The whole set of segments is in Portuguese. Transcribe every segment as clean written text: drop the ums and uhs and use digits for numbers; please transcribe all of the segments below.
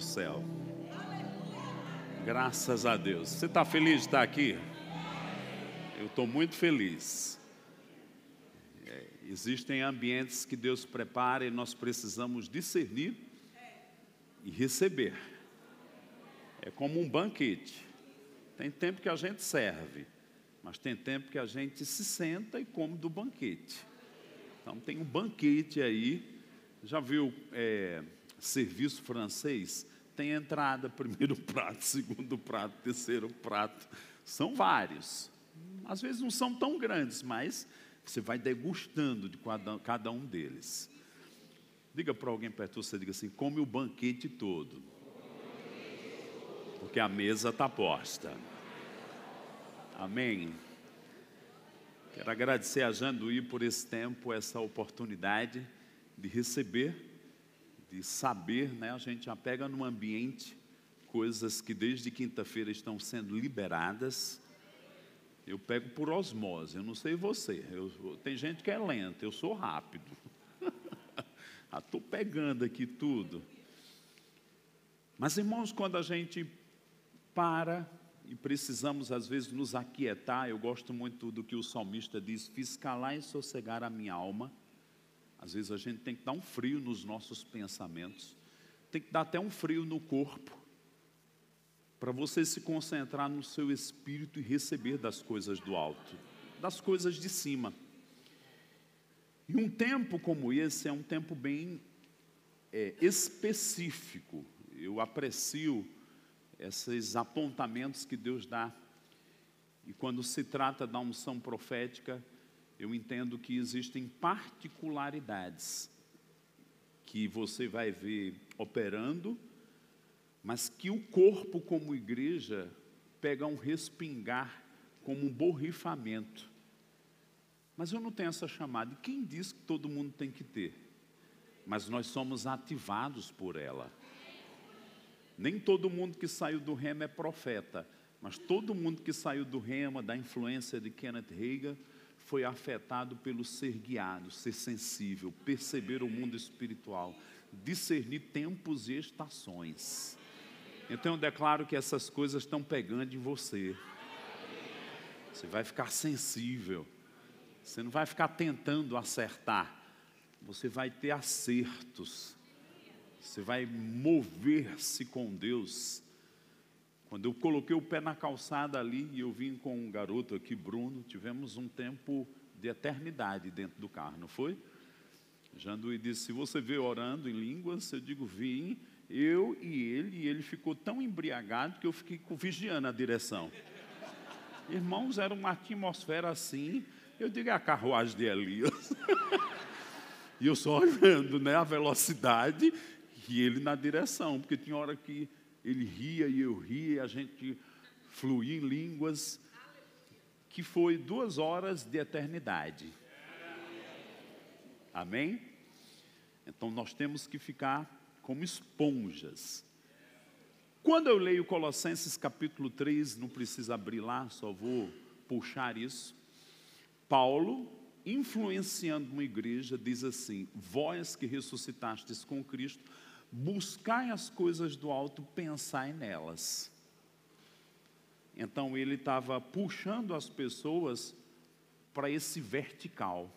céu. Graças a Deus. Você está feliz de estar aqui? Eu estou muito feliz. Existem ambientes que Deus prepara e nós precisamos discernir e receber. É como um banquete. Tem tempo que a gente serve, mas tem tempo que a gente se senta e come do banquete. Então tem um banquete aí. Já viu serviço francês? Tem entrada, primeiro prato, segundo prato, terceiro prato. São vários. Às vezes não são tão grandes, mas você vai degustando de cada um deles. Diga para alguém perto de você, diga assim: come o banquete todo, porque a mesa está posta. Amém? Quero agradecer a Janduí por esse tempo, essa oportunidade de receber, de saber, né? A gente já pega num ambiente coisas que desde quinta-feira estão sendo liberadas. Eu pego por osmose, eu não sei você. Tem gente que é lenta, eu sou rápido. Estou pegando aqui tudo. Mas, irmãos, quando a gente para e precisamos, às vezes, nos aquietar, eu gosto muito do que o salmista diz: fiz calar e sossegar a minha alma. Às vezes a gente tem que dar um frio nos nossos pensamentos, tem que dar até um frio no corpo, para você se concentrar no seu espírito e receber das coisas do alto, das coisas de cima. E um tempo como esse é um tempo bem específico. Eu aprecio esses apontamentos que Deus dá. E quando se trata da unção profética, eu entendo que existem particularidades que você vai ver operando, mas que o corpo como igreja pega um respingar como um borrifamento. Mas eu não tenho essa chamada. E quem diz que todo mundo tem que ter? Mas nós somos ativados por ela. Nem todo mundo que saiu do rema é profeta, mas todo mundo que saiu do rema, da influência de Kenneth Hagin, foi afetado pelo ser guiado, ser sensível, perceber o mundo espiritual, discernir tempos e estações. Então eu declaro que essas coisas estão pegando em você. Você vai ficar sensível, você não vai ficar tentando acertar, você vai ter acertos. Você vai mover-se com Deus. Quando eu coloquei o pé na calçada ali, e eu vim com um garoto aqui, Bruno, tivemos um tempo de eternidade dentro do carro, não foi? Janduí disse: se você veio orando em línguas, eu digo: vim, eu e ele ficou tão embriagado que eu fiquei vigiando a direção. Irmãos, era uma atmosfera assim, eu digo: é a carruagem de Elias. E eu só olhando, né, a velocidade, e ele na direção, porque tinha hora que ele ria e eu ria, e a gente fluía em línguas, que foi 2 horas de eternidade. Amém? Então nós temos que ficar como esponjas. Quando eu leio Colossenses capítulo 3, não precisa abrir lá, só vou puxar isso. Paulo, influenciando uma igreja, diz assim: vós que ressuscitastes com Cristo, buscai as coisas do alto, pensai nelas. Então ele estava puxando as pessoas para esse vertical.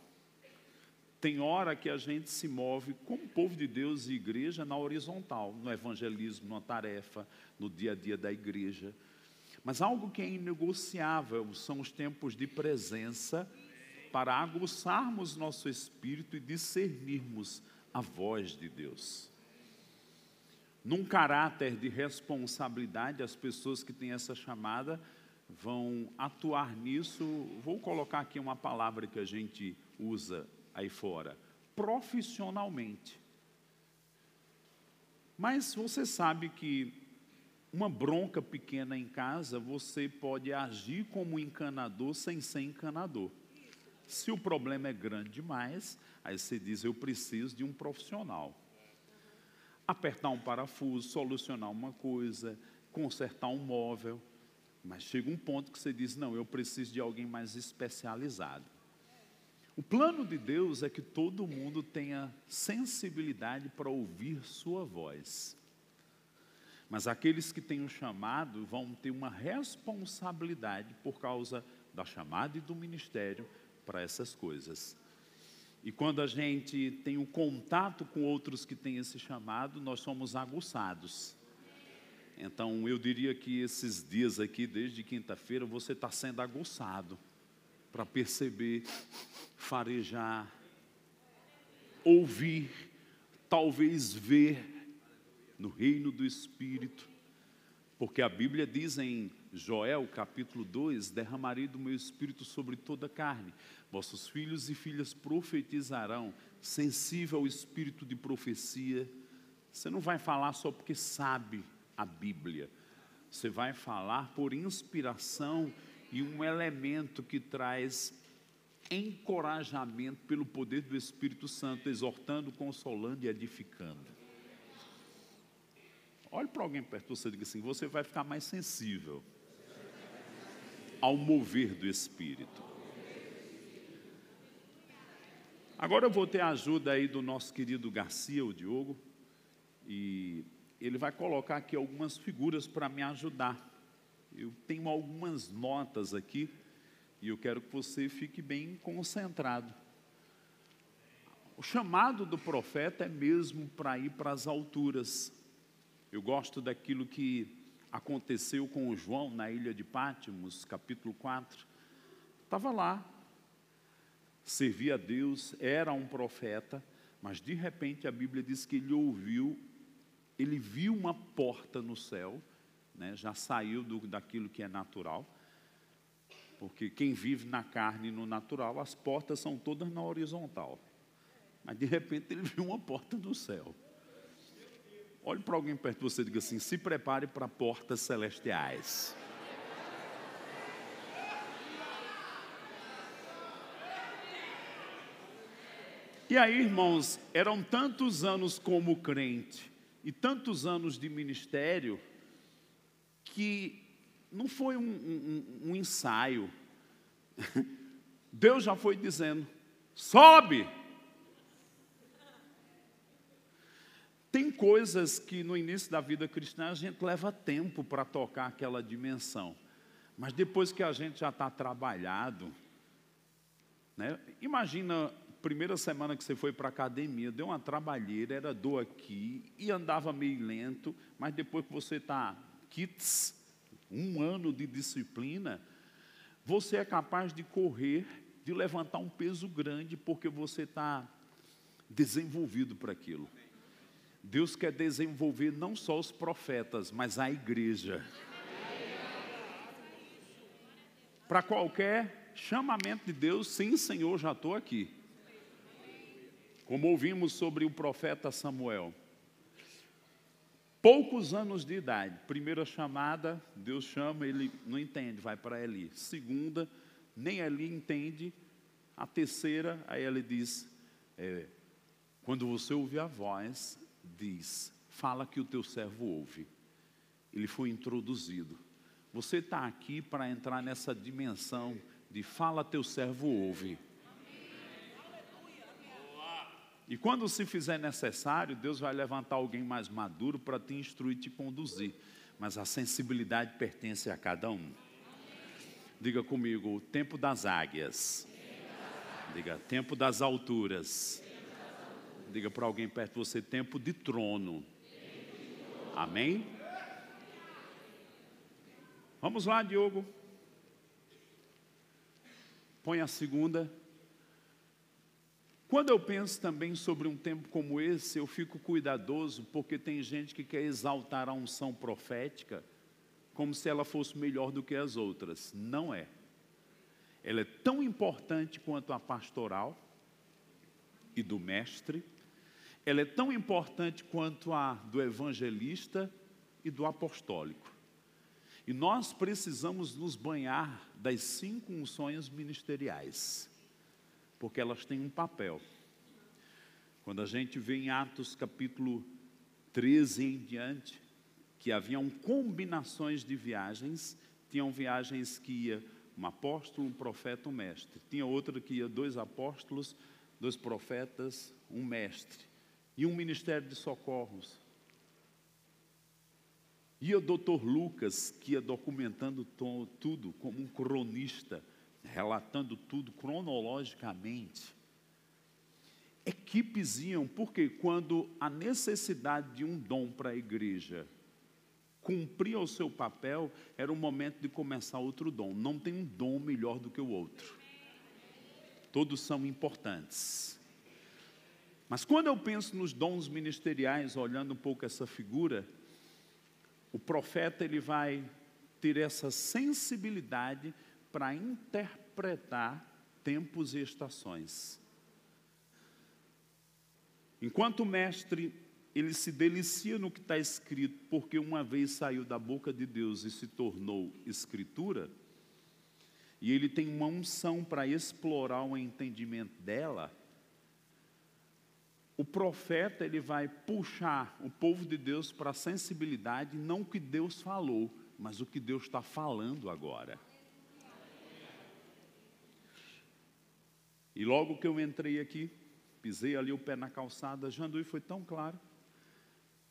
Tem hora que a gente se move como povo de Deus e igreja na horizontal, no evangelismo, na tarefa, no dia a dia da igreja. Mas algo que é inegociável são os tempos de presença, para aguçarmos nosso espírito e discernirmos a voz de Deus. Num caráter de responsabilidade, as pessoas que têm essa chamada vão atuar nisso. Vou colocar aqui uma palavra que a gente usa aí fora: profissionalmente. Mas você sabe que uma bronca pequena em casa, você pode agir como encanador sem ser encanador. Se o problema é grande demais, aí você diz: eu preciso de um profissional. Apertar um parafuso, solucionar uma coisa, consertar um móvel. Mas chega um ponto que você diz: não, eu preciso de alguém mais especializado. O plano de Deus é que todo mundo tenha sensibilidade para ouvir sua voz. Mas aqueles que têm um chamado vão ter uma responsabilidade por causa da chamada e do ministério para essas coisas. E quando a gente tem um contato com outros que têm esse chamado, nós somos aguçados. Então, eu diria que esses dias aqui, desde quinta-feira, você está sendo aguçado para perceber, farejar, ouvir, talvez ver no reino do Espírito. Porque a Bíblia diz em Joel, capítulo 2, derramarei do meu Espírito sobre toda a carne. Vossos filhos e filhas profetizarão, sensível ao espírito de profecia. Você não vai falar só porque sabe a Bíblia. Você vai falar por inspiração e um elemento que traz encorajamento pelo poder do Espírito Santo, exortando, consolando e edificando. Olhe para alguém perto de você e diga assim: você vai ficar mais sensível ao mover do Espírito. Agora eu vou ter a ajuda aí do nosso querido Garcia, o Diogo, e ele vai colocar aqui algumas figuras para me ajudar. Eu tenho algumas notas aqui e eu quero que você fique bem concentrado. O chamado do profeta é mesmo para ir para as alturas. Eu gosto daquilo que aconteceu com o João na ilha de Pátimos, capítulo 4. Estava lá, servia a Deus, era um profeta, mas de repente a Bíblia diz que ele viu uma porta no céu, né, já saiu daquilo que é natural, porque quem vive na carne e no natural, as portas são todas na horizontal. Mas de repente ele viu uma porta no céu. Olhe para alguém perto de você e diga assim: se prepare para portas celestiais. E aí, irmãos, eram tantos anos como crente e tantos anos de ministério que não foi um ensaio. Deus já foi dizendo: sobe. Tem coisas que no início da vida cristã a gente leva tempo para tocar aquela dimensão. Mas depois que a gente já está trabalhado, né? Imagina, primeira semana que você foi para a academia, deu uma trabalheira, era dor aqui, e andava meio lento, mas depois que você está kits, 1 ano de disciplina, você é capaz de correr, de levantar um peso grande, porque você está desenvolvido para aquilo. Deus quer desenvolver não só os profetas, mas a igreja. Para qualquer chamamento de Deus, sim, Senhor, já estou aqui. Como ouvimos sobre o profeta Samuel. Poucos anos de idade. Primeira chamada, Deus chama, ele não entende, vai para Eli. Segunda, nem Eli entende. A terceira, aí ele diz, quando você ouvir a voz, diz, fala que o teu servo ouve. Ele foi introduzido. Você está aqui para entrar nessa dimensão de fala teu servo ouve. E quando se fizer necessário, Deus vai levantar alguém mais maduro para te instruir e te conduzir. Mas a sensibilidade pertence a cada um. Diga comigo: o tempo das águias. Diga: tempo das alturas. Diga para alguém perto de você: tempo de trono. Amém? Vamos lá, Diogo. Põe a segunda. Quando eu penso também sobre um tempo como esse, eu fico cuidadoso, porque tem gente que quer exaltar a unção profética como se ela fosse melhor do que as outras. Não é. Ela é tão importante quanto a pastoral e do mestre. Ela é tão importante quanto a do evangelista e do apostólico. E nós precisamos nos banhar das 5 unções ministeriais, porque elas têm um papel. Quando a gente vê em Atos capítulo 13 em diante, que haviam combinações de viagens, tinham viagens que ia um apóstolo, um profeta, um mestre. Tinha outra que ia 2 apóstolos, 2 profetas, um mestre. E um ministério de socorros. E o doutor Lucas, que ia documentando tudo como um cronista, relatando tudo cronologicamente. Equipes iam, porque quando a necessidade de um dom para a igreja cumpria o seu papel, era o momento de começar outro dom. Não tem um dom melhor do que o outro. Todos são importantes. Mas quando eu penso nos dons ministeriais, olhando um pouco essa figura, o profeta ele vai ter essa sensibilidade para interpretar tempos e estações. Enquanto o mestre, ele se delicia no que está escrito, porque uma vez saiu da boca de Deus e se tornou escritura, e ele tem uma unção para explorar o entendimento dela, o profeta ele vai puxar o povo de Deus para a sensibilidade, não o que Deus falou, mas o que Deus está falando agora. E logo que eu entrei aqui, pisei ali o pé na calçada, Janduí, foi tão claro.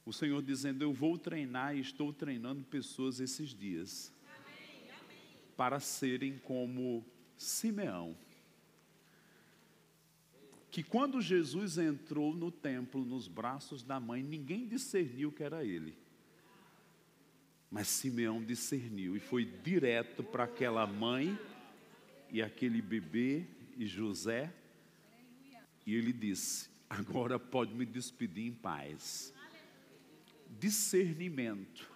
O Senhor dizendo, eu vou treinar e estou treinando pessoas esses dias. Para serem como Simeão. Que quando Jesus entrou no templo, nos braços da mãe, ninguém discerniu que era ele. Mas Simeão discerniu e foi direto para aquela mãe e aquele bebê e José. E ele disse, agora pode me despedir em paz. Discernimento.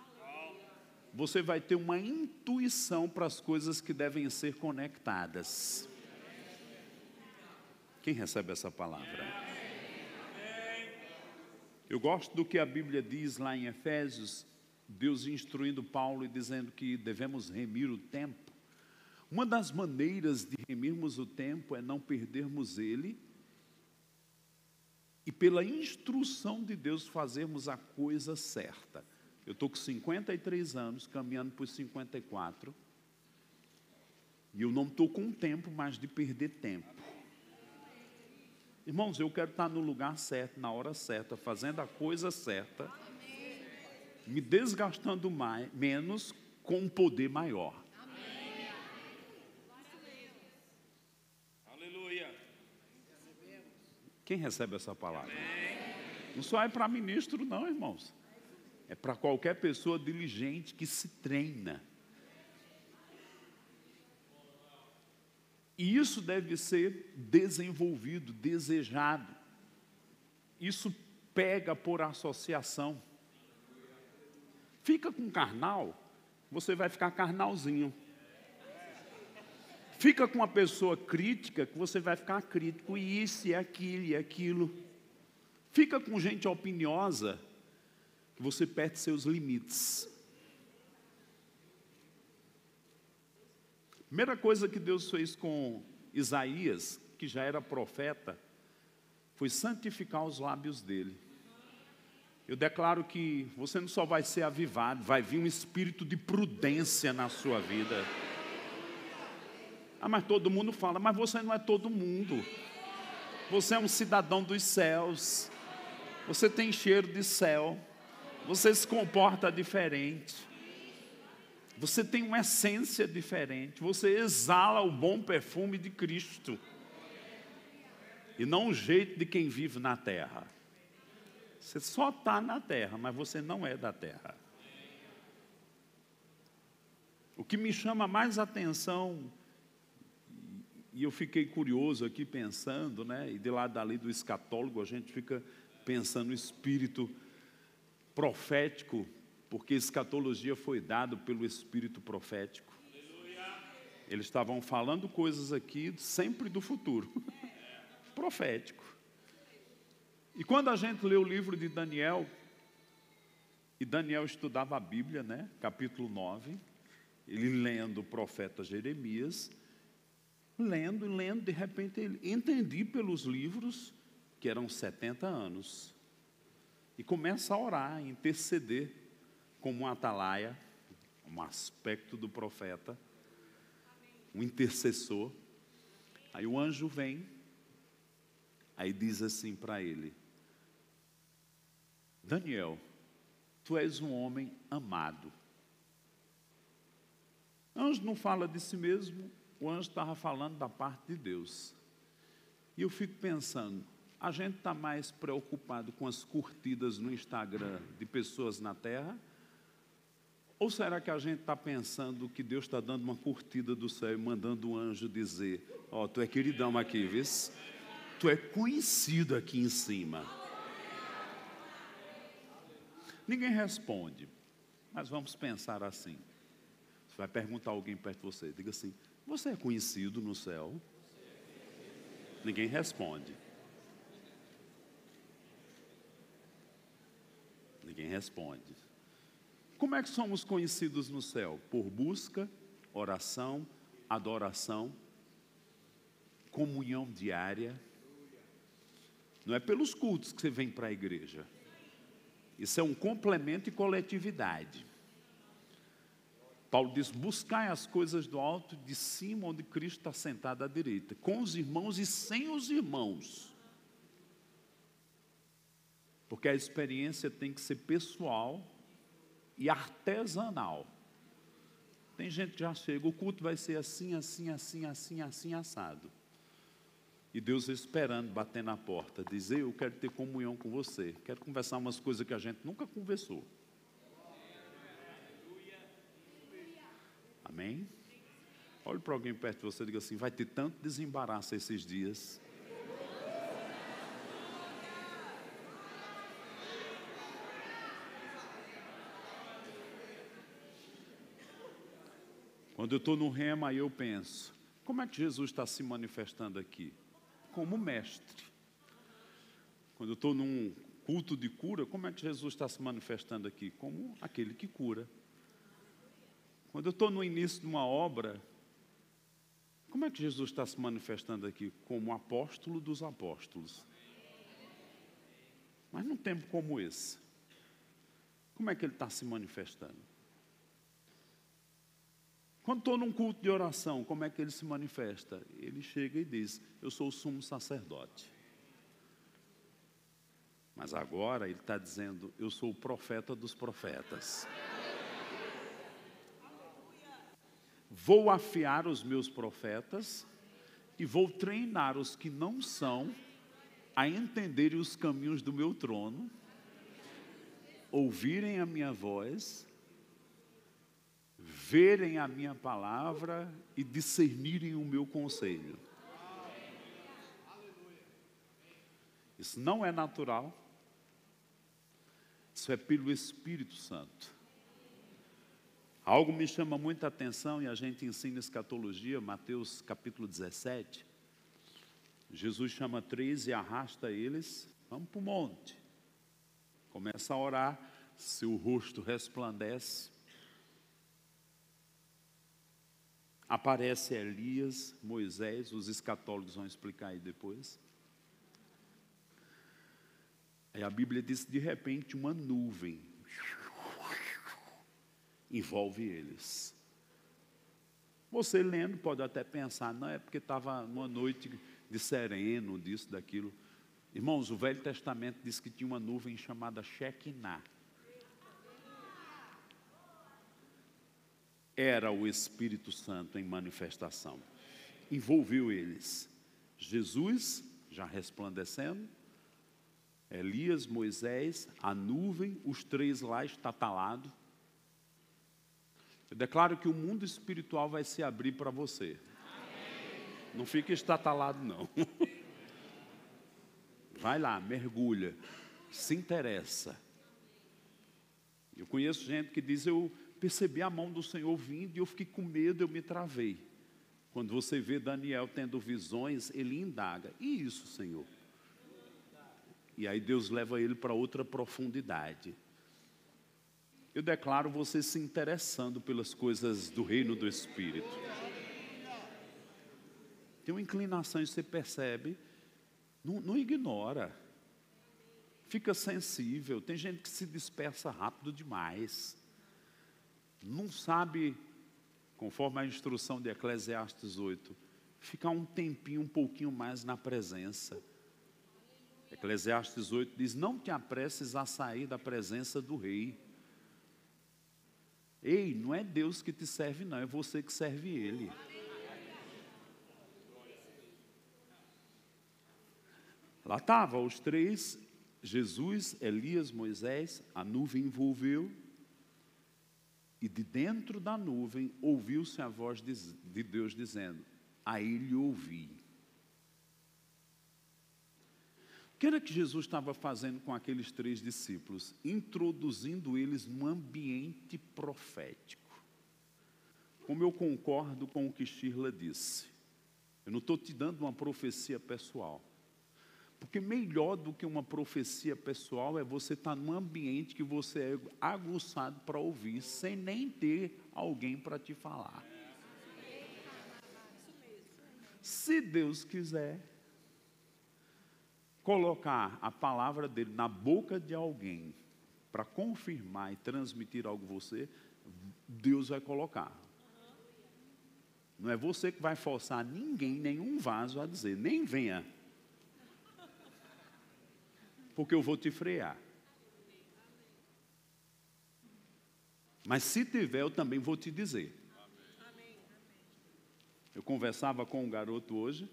Você vai ter uma intuição para as coisas que devem ser conectadas. Quem recebe essa palavra? Eu gosto do que a Bíblia diz lá em Efésios, Deus instruindo Paulo e dizendo que devemos remir o tempo. Uma das maneiras de remirmos o tempo é não perdermos ele e pela instrução de Deus fazermos a coisa certa. Eu estou com 53 anos, caminhando para os 54, e eu não estou com tempo mais de perder tempo. Irmãos, eu quero estar no lugar certo, na hora certa, fazendo a coisa certa, me desgastando menos com um poder maior. Aleluia. Quem recebe essa palavra? Não só é para ministro não, irmãos. É para qualquer pessoa diligente que se treina. E isso deve ser desenvolvido, desejado. Isso pega por associação. Fica com carnal, você vai ficar carnalzinho. Fica com uma pessoa crítica, que você vai ficar crítico, e isso, e aquilo, e aquilo. Fica com gente opiniosa, que você perde seus limites. Primeira coisa que Deus fez com Isaías, que já era profeta, foi santificar os lábios dele. Eu declaro que você não só vai ser avivado, vai vir um espírito de prudência na sua vida. Ah, mas todo mundo fala, mas você não é todo mundo. Você é um cidadão dos céus. Você tem cheiro de céu. Você se comporta diferente. Você tem uma essência diferente. Você exala o bom perfume de Cristo. E não o jeito de quem vive na terra. Você só está na terra, mas você não é da terra. O que me chama mais atenção, e eu fiquei curioso aqui pensando, né? E de lá dali do escatólogo a gente fica pensando no espírito profético, porque escatologia foi dado pelo espírito profético. Eles estavam falando coisas aqui sempre do futuro, profético. E quando a gente lê o livro de Daniel, e Daniel estudava a Bíblia, né? Capítulo 9, ele lendo o profeta Jeremias, lendo, de repente ele entendi pelos livros que eram 70 anos. E começa a orar, interceder como um atalaia, um aspecto do profeta, um intercessor. Aí o anjo vem, aí diz assim para ele: Daniel, tu és um homem amado. Anjo não fala de si mesmo, o anjo estava falando da parte de Deus. E eu fico pensando, a gente está mais preocupado com as curtidas no Instagram de pessoas na terra? Ou será que a gente está pensando que Deus está dando uma curtida do céu e mandando um anjo dizer, ó, tu é queridão aqui, vê? Tu é conhecido aqui em cima. Ninguém responde, mas vamos pensar assim. Você vai perguntar a alguém perto de você, diga assim, você é conhecido no céu? Ninguém responde. Ninguém responde. Como é que somos conhecidos no céu? Por busca, oração, adoração, comunhão diária. Não é pelos cultos que você vem para a igreja. Isso é um complemento e coletividade. Paulo diz, buscai as coisas do alto, de cima, onde Cristo está sentado à direita, com os irmãos e sem os irmãos. Porque a experiência tem que ser pessoal e artesanal. Tem gente que já chega, o culto vai ser assim, assim, assim, assim, assim, assado. E Deus esperando, batendo na porta, diz, eu quero ter comunhão com você, quero conversar umas coisas que a gente nunca conversou. Amém? Olhe para alguém perto de você e diga assim, vai ter tanto desembaraço esses dias. Quando eu estou no rema, aí eu penso, como é que Jesus está se manifestando aqui? Como mestre. Quando eu estou num culto de cura, como é que Jesus está se manifestando aqui? Como aquele que cura. Quando eu estou no início de uma obra, como é que Jesus está se manifestando aqui? Como apóstolo dos apóstolos. Mas num tempo como esse, como é que ele está se manifestando? Quando estou num culto de oração, como é que ele se manifesta? Ele chega e diz, eu sou o sumo sacerdote. Mas agora ele está dizendo, eu sou o profeta dos profetas. Vou afiar os meus profetas e vou treinar os que não são a entenderem os caminhos do meu trono, ouvirem a minha voz, verem a minha palavra e discernirem o meu conselho. Isso não é natural, isso é pelo Espírito Santo. Algo me chama muita atenção e a gente ensina escatologia, Mateus capítulo 17. Jesus chama 3 e arrasta eles, vamos para o monte. Começa a orar, seu rosto resplandece. Aparece Elias, Moisés, os escatólogos vão explicar aí depois. Aí a Bíblia diz que de repente uma nuvem envolve eles. Você lendo pode até pensar, não é porque estava numa noite de sereno, disso, daquilo. Irmãos, o Velho Testamento diz que tinha uma nuvem chamada Shekinah. Era o Espírito Santo em manifestação. Envolveu eles. Jesus, já resplandecendo, Elias, Moisés, a nuvem, os 3 lá estatalados. Eu declaro que o mundo espiritual vai se abrir para você. Não fique estatalado, não. Vai lá, mergulha, se interessa. Eu conheço gente que diz, eu percebi a mão do Senhor vindo e eu fiquei com medo, eu me travei. Quando você vê Daniel tendo visões, ele indaga, e isso, Senhor? E aí Deus leva ele para outra profundidade. Eu declaro você se interessando pelas coisas do reino do Espírito. Tem uma inclinação e você percebe, não ignora. Fica sensível. Tem gente que se dispersa rápido demais. Não sabe, conforme a instrução de Eclesiastes 8, ficar um tempinho, um pouquinho mais na presença. Eclesiastes 8 diz, não te apresses a sair da presença do rei. Ei, não é Deus que te serve não, é você que serve Ele. Lá estavam os três, Jesus, Elias, Moisés, a nuvem envolveu, e de dentro da nuvem ouviu-se a voz de Deus dizendo: a ele ouvi. O que era que Jesus estava fazendo com aqueles três discípulos? Introduzindo eles num ambiente profético. Como eu concordo com o que Shirla disse, eu não estou te dando uma profecia pessoal. Porque melhor do que uma profecia pessoal é você estar num ambiente que você é aguçado para ouvir, sem nem ter alguém para te falar. Se Deus quiser colocar a palavra dele na boca de alguém para confirmar e transmitir algo a você, Deus vai colocar. Não é você que vai forçar ninguém, nenhum vaso a dizer, nem venha, porque eu vou te frear. Mas se tiver, eu também vou te dizer. Eu conversava com um garoto hoje,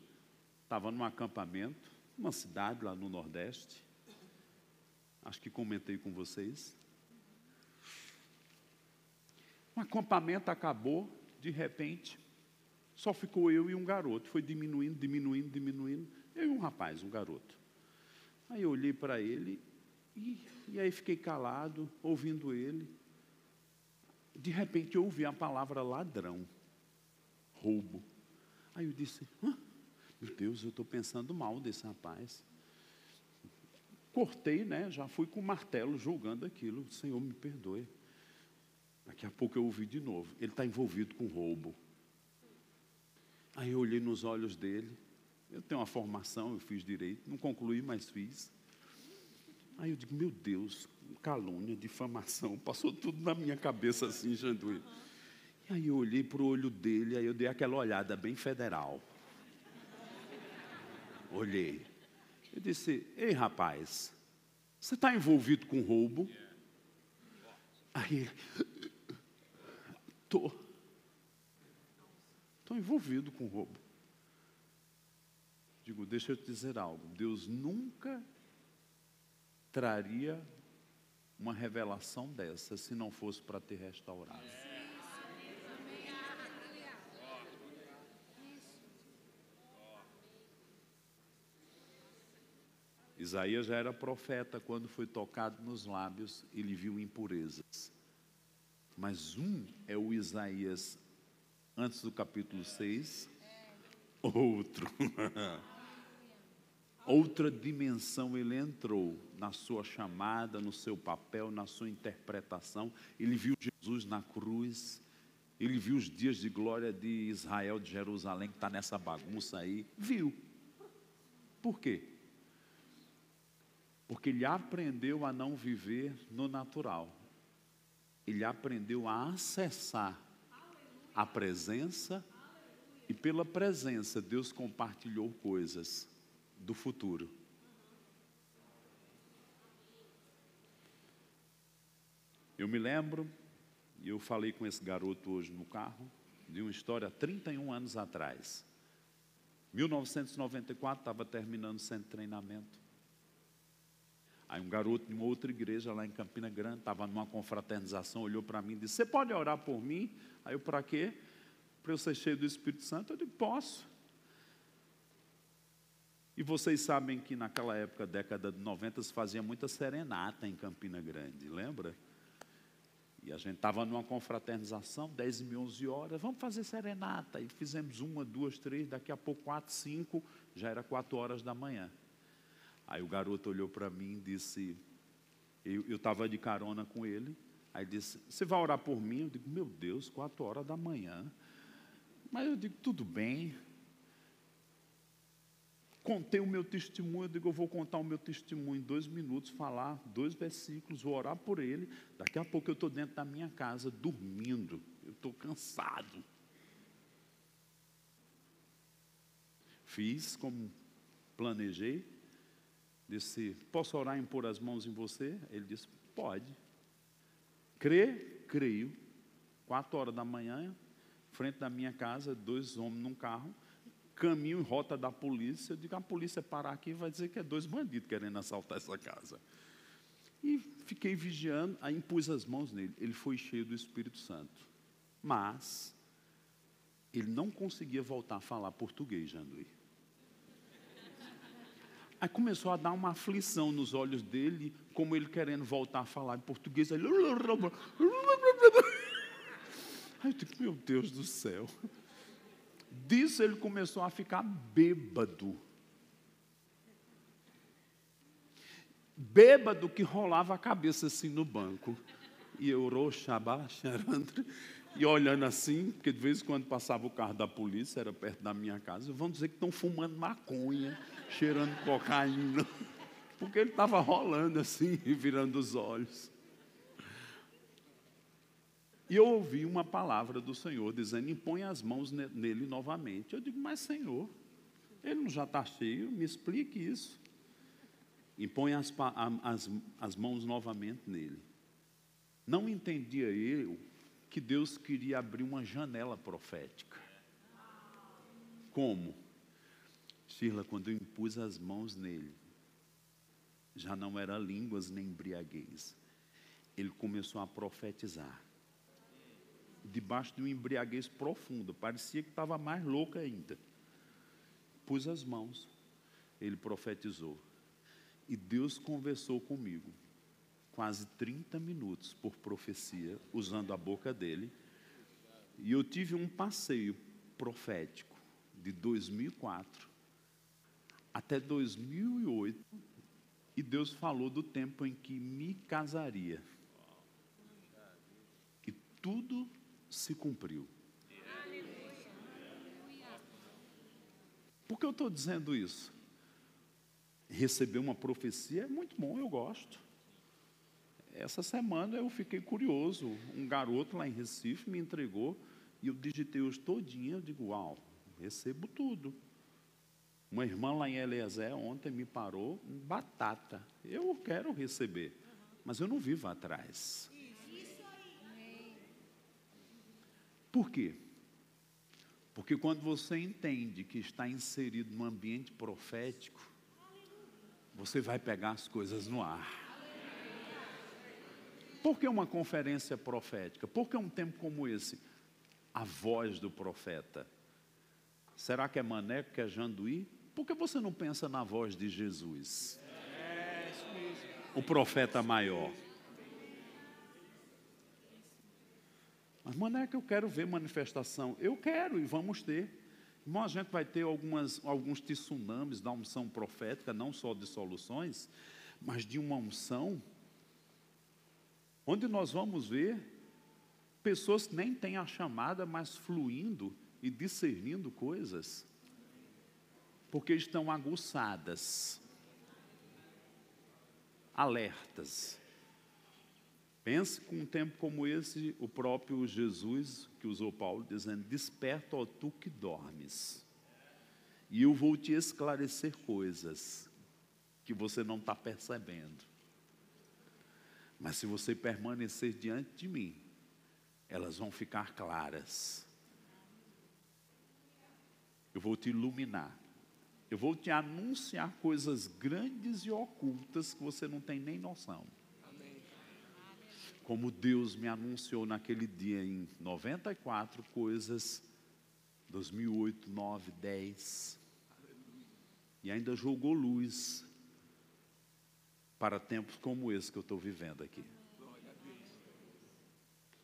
estava num acampamento, numa cidade lá no Nordeste, acho que comentei com vocês. O acampamento acabou, de repente, só ficou eu e um garoto, foi diminuindo, eu e um rapaz, um garoto. Aí eu olhei para ele, e aí fiquei calado, ouvindo ele. De repente eu ouvi a palavra ladrão, roubo. Aí eu disse, meu Deus, eu estou pensando mal desse rapaz. Cortei, né? Já fui com o martelo julgando aquilo. Senhor, me perdoe. Daqui a pouco eu ouvi de novo. Ele está envolvido com roubo. Aí eu olhei nos olhos dele. Eu tenho uma formação, eu fiz direito. Não concluí, mas fiz. Aí eu digo, meu Deus, calúnia, difamação. Passou tudo na minha cabeça assim, Janduí. E aí eu olhei para o olho dele, aí eu dei aquela olhada bem federal. Olhei. Eu disse, ei rapaz, você está envolvido com roubo? Aí, estou envolvido com roubo. Digo, deixa eu te dizer algo. Deus nunca traria uma revelação dessa se não fosse para te restaurar. Isaías já era profeta quando foi tocado nos lábios, ele viu impurezas. Mas é o Isaías antes do capítulo 6, outro. Outra dimensão ele entrou na sua chamada, no seu papel, na sua interpretação. Ele viu Jesus na cruz, ele viu os dias de glória de Israel, de Jerusalém, que está nessa bagunça aí. Viu. Por quê? Porque ele aprendeu a não viver no natural. Ele aprendeu a acessar a presença, e pela presença Deus compartilhou coisas do futuro. Eu me lembro, e eu falei com esse garoto hoje no carro, de uma história há 31 anos atrás. 1994, estava terminando o centro de treinamento. Aí um garoto de uma outra igreja lá em Campina Grande, estava numa confraternização, olhou para mim e disse, você pode orar por mim? Aí eu, para quê? Para eu ser cheio do Espírito Santo? Eu digo, posso. E vocês sabem que naquela época, década de 90, se fazia muita serenata em Campina Grande, lembra? E a gente estava numa confraternização, 10 e 11 horas, vamos fazer serenata. E fizemos 1, 2, 3, daqui a pouco 4, 5, já era 4 horas da manhã. Aí o garoto olhou para mim e disse, eu estava de carona com ele, aí disse, você vai orar por mim? Eu digo, meu Deus, 4 horas da manhã. Mas eu digo, tudo bem. Contei o meu testemunho, eu digo, eu vou contar o meu testemunho em 2 minutos, falar 2 versículos, vou orar por ele. Daqui a pouco eu estou dentro da minha casa, dormindo, eu estou cansado. Fiz como planejei. Disse, posso orar e impor as mãos em você? Ele disse, pode. Crê? Creio. 4 horas da manhã, frente da minha casa, 2 homens num carro, caminho em rota da polícia. Eu digo, a polícia parar aqui vai dizer que é 2 bandidos querendo assaltar essa casa. E fiquei vigiando, aí impus as mãos nele. Ele foi cheio do Espírito Santo. Mas ele não conseguia voltar a falar português, Janduí. Aí começou a dar uma aflição nos olhos dele, como ele querendo voltar a falar em português. Aí eu digo, meu Deus do céu. Disso ele começou a ficar bêbado. Bêbado que rolava a cabeça assim no banco. E eu, e olhando assim, porque de vez em quando passava o carro da polícia, era perto da minha casa, vão dizer que estão fumando maconha, cheirando cocaína, porque ele estava rolando assim, e virando os olhos. E eu ouvi uma palavra do Senhor, dizendo, impõe as mãos nele novamente. Eu digo, mas Senhor, ele não já está cheio, me explique isso. Impõe as mãos novamente nele. Não entendia eu que Deus queria abrir uma janela profética. Como? Shirla, quando eu impus as mãos nele, já não era línguas nem embriaguez. Ele começou a profetizar. Debaixo de uma embriaguez profunda, parecia que estava mais louco ainda. Pus as mãos, ele profetizou. E Deus conversou comigo. Quase 30 minutos por profecia, usando a boca dele. E eu tive um passeio profético de 2004 até 2008. E Deus falou do tempo em que me casaria. E tudo se cumpriu. Por que eu estou dizendo isso? Receber uma profecia é muito bom, eu gosto. Essa semana eu fiquei curioso, um garoto lá em Recife me entregou, e eu digitei os todinho, eu digo, uau, recebo tudo. Uma irmã lá em Eliezer ontem me parou, batata, eu quero receber, mas eu não vivo atrás. Por quê? Porque quando você entende que está inserido num ambiente profético, você vai pegar as coisas no ar. Por que uma conferência profética? Por que um tempo como esse? A voz do profeta. Será que é Maneco, que é Janduí? Por que você não pensa na voz de Jesus? O profeta maior. Mas Maneco, eu quero ver manifestação. Eu quero e vamos ter. Irmão, a gente vai ter alguns tsunamis da unção profética, não só de soluções, mas de uma unção onde nós vamos ver pessoas que nem têm a chamada, mas fluindo e discernindo coisas, porque estão aguçadas, alertas. Pense com um tempo como esse, o próprio Jesus, que usou Paulo, dizendo, desperta, ó tu que dormes, e eu vou te esclarecer coisas que você não está percebendo. Mas se você permanecer diante de mim, elas vão ficar claras. Eu vou te iluminar. Eu vou te anunciar coisas grandes e ocultas que você não tem nem noção. Como Deus me anunciou naquele dia em 94 coisas, 2008, 9, 10. E ainda jogou luz para tempos como esse que eu estou vivendo aqui.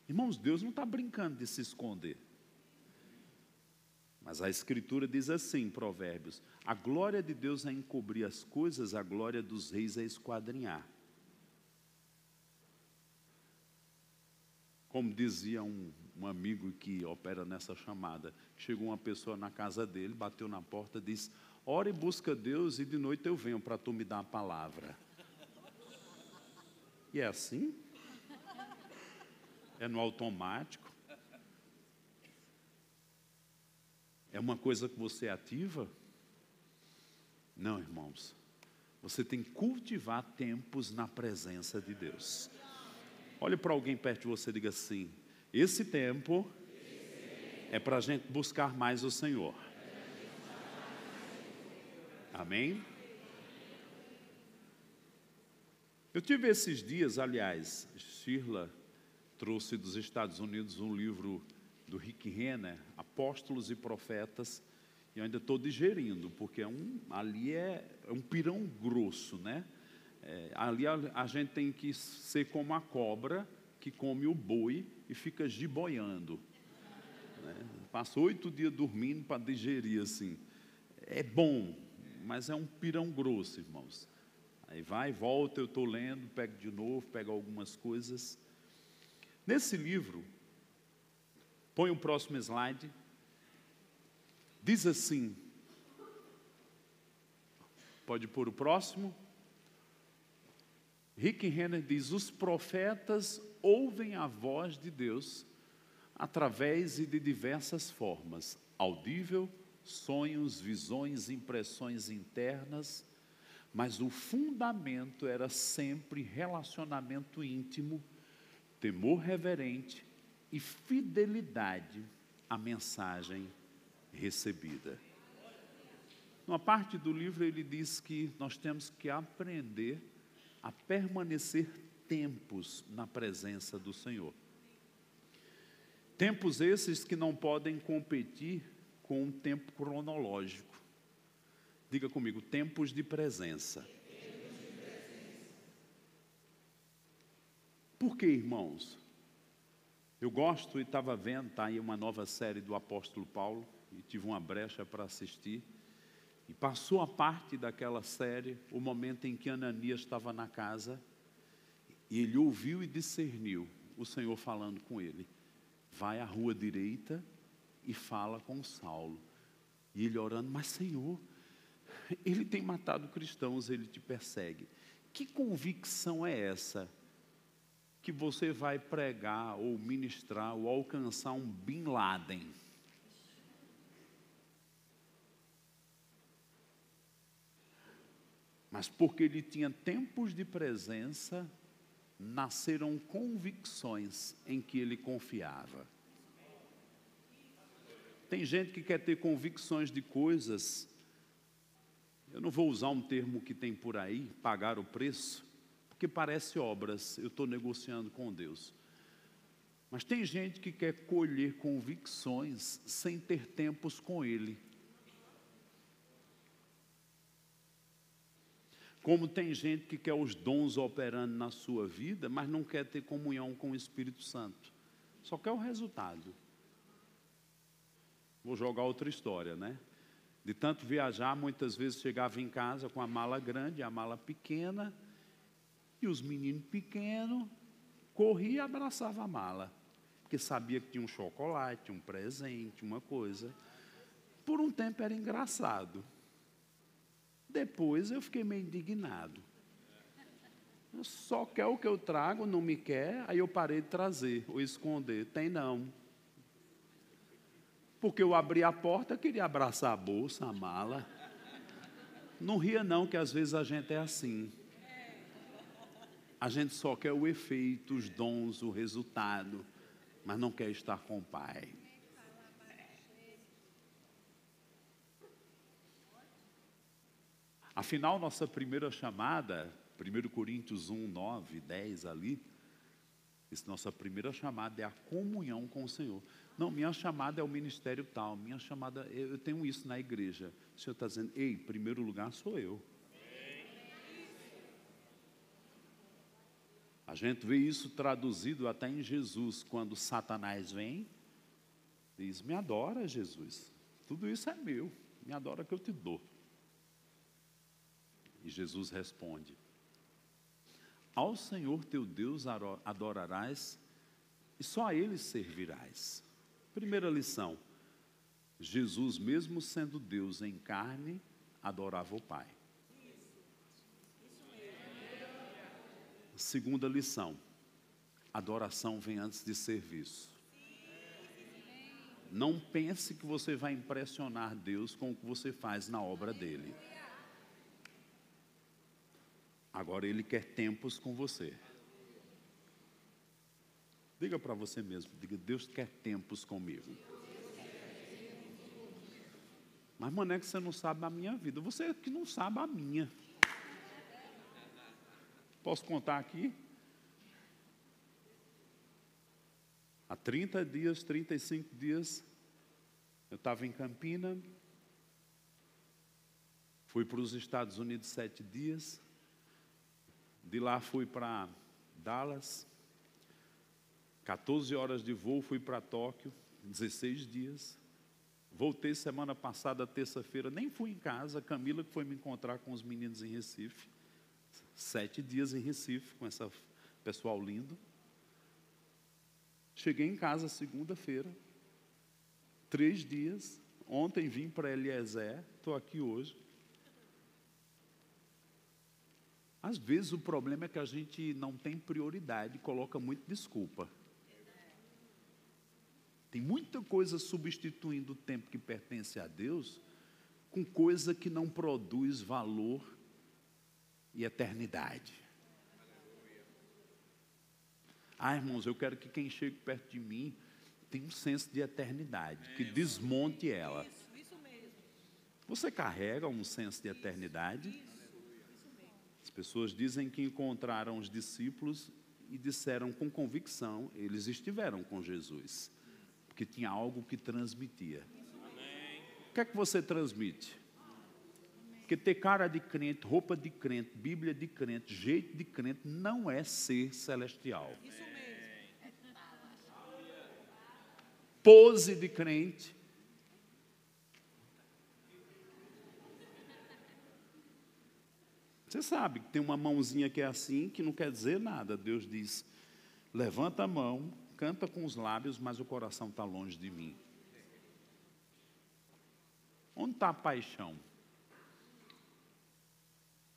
Irmãos, Deus não está brincando de se esconder. Mas a Escritura diz assim, em Provérbios, a glória de Deus é encobrir as coisas, a glória dos reis é esquadrinhar. Como dizia um amigo que opera nessa chamada, chegou uma pessoa na casa dele, bateu na porta, disse, ora e busca Deus e de noite eu venho para tu me dar a palavra. E é assim? É no automático? É uma coisa que você ativa? Não, irmãos. Você tem que cultivar tempos na presença de Deus. Olhe para alguém perto de você e diga assim, Esse tempo é para a gente buscar mais o Senhor. Amém? Eu tive esses dias, aliás, Shirla trouxe dos Estados Unidos um livro do Rick Renner, Apóstolos e Profetas, e eu ainda estou digerindo, porque ali é um pirão grosso, né? Ali a gente tem que ser como a cobra que come o boi e fica giboiando, né? Passa 8 dias dormindo para digerir assim. É bom, mas é um pirão grosso, irmãos. Aí vai, volta, eu estou lendo, pego de novo, pego algumas coisas. Nesse livro, põe o próximo slide, diz assim, pode pôr o próximo. Rick Renner diz: os profetas ouvem a voz de Deus através e de diversas formas, audível, sonhos, visões, impressões internas, mas o fundamento era sempre relacionamento íntimo, temor reverente e fidelidade à mensagem recebida. Numa parte do livro ele diz que nós temos que aprender a permanecer tempos na presença do Senhor. Tempos esses que não podem competir com um tempo cronológico. Diga comigo, tempos de presença. Por que, irmãos? Eu gosto e estava vendo, está aí uma nova série do apóstolo Paulo, e tive uma brecha para assistir, e passou a parte daquela série, o momento em que Ananias estava na casa, e ele ouviu e discerniu o Senhor falando com ele: vai à rua direita e fala com Saulo. E ele orando: mas Senhor, ele tem matado cristãos, ele te persegue. Que convicção é essa? Que você vai pregar ou ministrar ou alcançar um Bin Laden? Mas porque ele tinha tempos de presença, nasceram convicções em que ele confiava. Tem gente que quer ter convicções de coisas, eu não vou usar um termo que tem por aí, pagar o preço, porque parece obras, eu estou negociando com Deus. Mas tem gente que quer colher convicções sem ter tempos com Ele. Como tem gente que quer os dons operando na sua vida, mas não quer ter comunhão com o Espírito Santo. Só quer o resultado. Vou jogar outra história, né? De tanto viajar, muitas vezes chegava em casa com a mala grande, a mala pequena, e os meninos pequenos corriam e abraçavam a mala, porque sabia que tinha um chocolate, um presente, uma coisa. Por um tempo era engraçado. Depois eu fiquei meio indignado. Só quer o que eu trago, não me quer, aí eu parei de trazer ou esconder. Tem não. Porque eu abri a porta, queria abraçar a bolsa, a mala. Não ria não, que às vezes a gente é assim. A gente só quer o efeito, os dons, o resultado, mas não quer estar com o Pai. Afinal, nossa primeira chamada, 1 Coríntios 1, 9, 10 ali, nossa primeira chamada é a comunhão com o Senhor. Não, minha chamada é o ministério tal, minha chamada, eu tenho isso na igreja. O Senhor está dizendo: ei, em primeiro lugar sou eu. A gente vê isso traduzido até em Jesus, quando Satanás vem, diz: me adora, Jesus, tudo isso é meu, me adora que eu te dou. E Jesus responde: ao Senhor teu Deus adorarás e só a Ele servirás. Primeira lição: Jesus, mesmo sendo Deus em carne, adorava o Pai. Segunda lição: adoração vem antes de serviço. Não pense que você vai impressionar Deus com o que você faz na obra dele. Agora Ele quer tempos com você. Diga para você mesmo, diga, Deus quer tempos comigo. Mas, mano, é que você não sabe a minha vida. Você é que não sabe a minha. Posso contar aqui? Há 30 dias, 35 dias, eu estava em Campina, fui para os Estados Unidos 7 dias, de lá fui para Dallas, 14 horas de voo, fui para Tóquio, 16 dias, voltei semana passada, terça-feira, nem fui em casa, Camila que foi me encontrar com os meninos em Recife, 7 dias em Recife, com esse pessoal lindo. Cheguei em casa segunda-feira, 3 dias, ontem vim para Eliezer, estou aqui hoje. Às vezes o problema é que a gente não tem prioridade, coloca muito desculpa. Tem muita coisa substituindo o tempo que pertence a Deus, com coisa que não produz valor e eternidade. Ah, irmãos, eu quero que quem chegue perto de mim tenha um senso de eternidade, que desmonte ela. Isso mesmo. Você carrega um senso de eternidade? Isso mesmo. As pessoas dizem que encontraram os discípulos e disseram com convicção, eles estiveram com Jesus, porque tinha algo que transmitia. O que é que você transmite? Porque ter cara de crente, roupa de crente, Bíblia de crente, jeito de crente, não é ser celestial. Isso mesmo. Pose de crente. Você sabe que tem uma mãozinha que é assim, que não quer dizer nada. Deus diz, levanta a mão, canta com os lábios, mas o coração está longe de mim. Onde está a paixão?